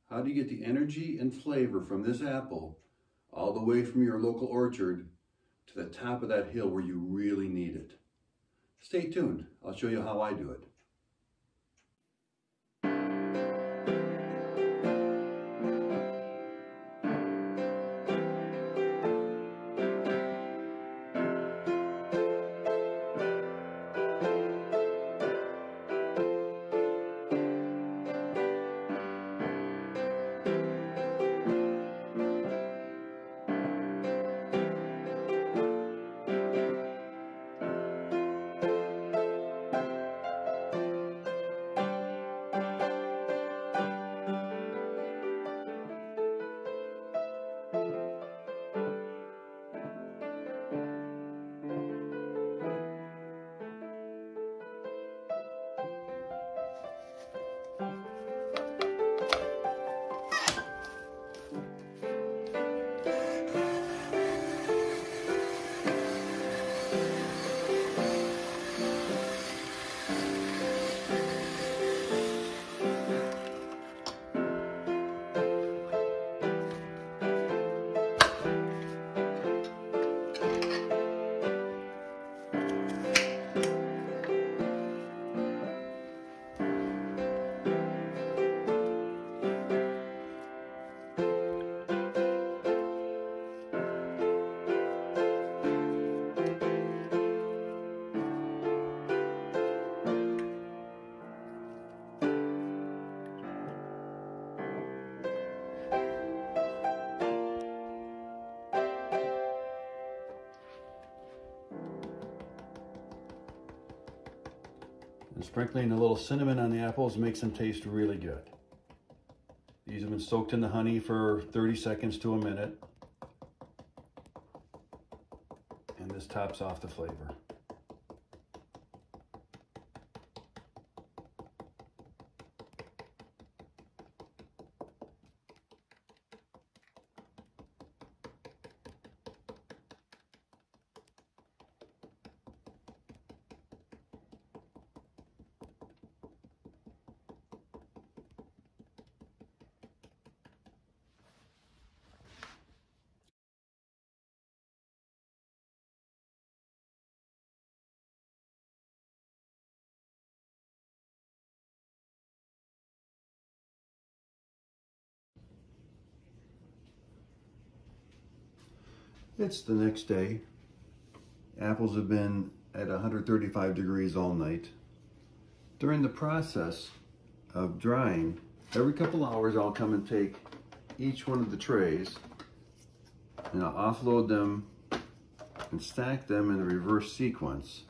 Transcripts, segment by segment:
How do you get the energy and flavor from this apple all the way from your local orchard to the top of that hill where you really need it? Stay tuned. I'll show you how I do it. And sprinkling a little cinnamon on the apples makes them taste really good. These have been soaked in the honey for 30 seconds to a minute. And this tops off the flavor. It's the next day. Apples have been at 135 degrees all night. During the process of drying, every couple hours I'll come and take each one of the trays and I'll offload them and stack them in a reverse sequence.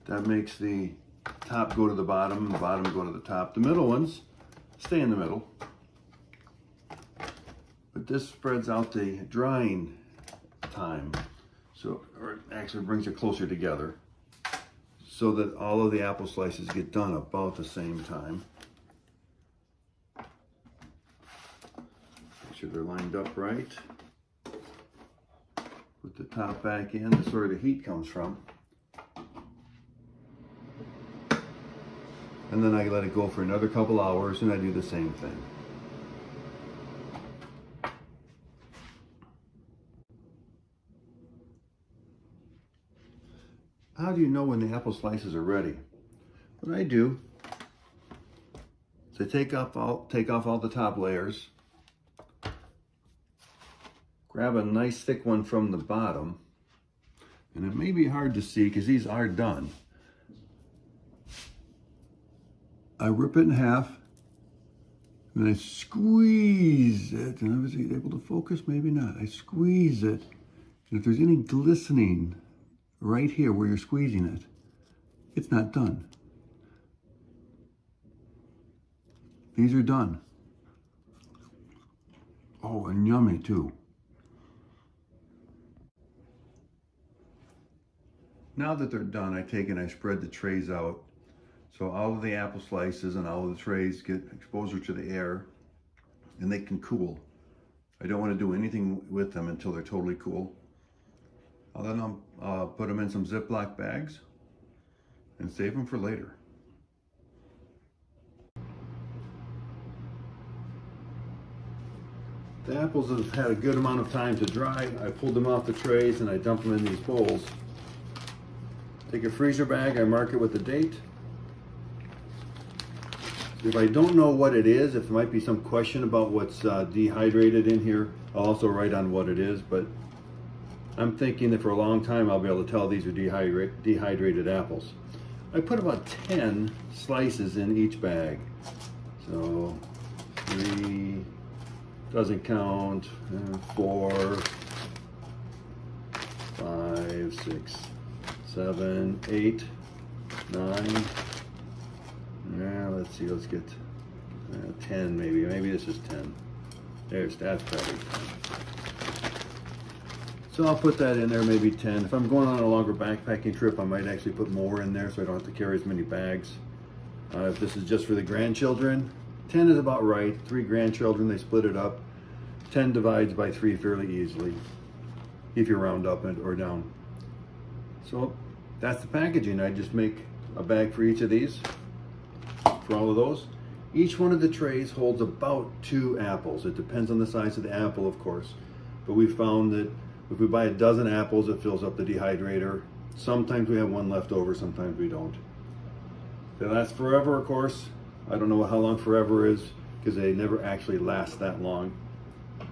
That makes the top go to the bottom and the bottom go to the top. The middle ones stay in the middle. But this spreads out the drying time, or it actually brings it closer together so that all of the apple slices get done about the same time. Make sure they're lined up right. Put the top back in, that's where the heat comes from. And then I let it go for another couple hours and I do the same thing. How do you know when the apple slices are ready? What I do is I take off all the top layers, grab a nice thick one from the bottom, and it may be hard to see because these are done. I rip it in half, and I squeeze it, and I was able to focus, maybe not. I squeeze it, and if there's any glistening right here where you're squeezing it, it's not done. These are done. Oh, and yummy too. Now that they're done, I take and I spread the trays out so all of the apple slices and all of the trays get exposure to the air and they can cool. I don't want to do anything with them until they're totally cool. Then I'll put them in some Ziploc bags and save them for later. The apples have had a good amount of time to dry. I pulled them off the trays and I dumped them in these bowls. Take a freezer bag, I mark it with the date. If I don't know what it is, if there might be some question about what's dehydrated in here, I'll also write on what it is, but I'm thinking that for a long time I'll be able to tell these are dehydrated apples. I put about 10 slices in each bag. So 3, doesn't count, 4, 5, 6, 7, 8, 9. Yeah, let's see, let's get 10 maybe. Maybe this is 10. That's probably 10. So I'll put that in there, maybe 10. If I'm going on a longer backpacking trip, I might actually put more in there so I don't have to carry as many bags. If this is just for the grandchildren, 10 is about right. 3 grandchildren, they split it up. 10 divides by 3 fairly easily, if you round up or down. So that's the packaging. I just make a bag for each of these, for all of those. Each one of the trays holds about 2 apples. It depends on the size of the apple, of course. But we found that if we buy a dozen apples, it fills up the dehydrator. Sometimes we have one left over, sometimes we don't. They last forever, of course. I don't know how long forever is, because they never actually last that long.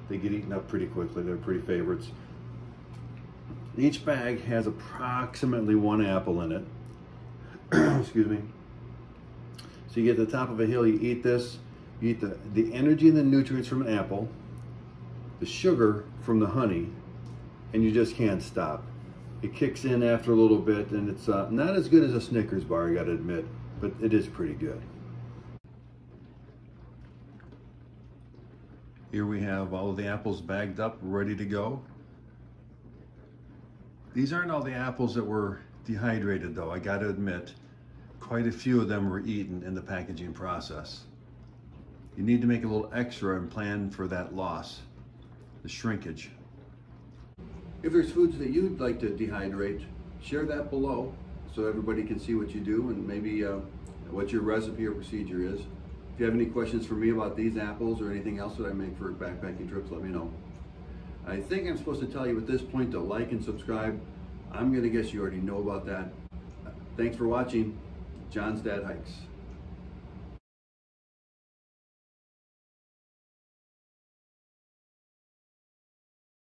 They get eaten up pretty quickly. They're pretty favorites. Each bag has approximately 1 apple in it. Excuse me. So you get to the top of a hill, you eat this, you eat the energy and the nutrients from an apple, the sugar from the honey, and you just can't stop. It kicks in after a little bit, and it's not as good as a Snickers bar, I gotta admit, but it is pretty good. Here we have all of the apples bagged up, ready to go. These aren't all the apples that were dehydrated though, I gotta admit. Quite a few of them were eaten in the packaging process. You need to make a little extra and plan for that loss, the shrinkage. If there's foods that you'd like to dehydrate, share that below so everybody can see what you do and maybe what your recipe or procedure is. If you have any questions for me about these apples or anything else that I make for backpacking trips, let me know. I think I'm supposed to tell you at this point to like and subscribe. I'm gonna guess you already know about that. Thanks for watching. John's Dad Hikes.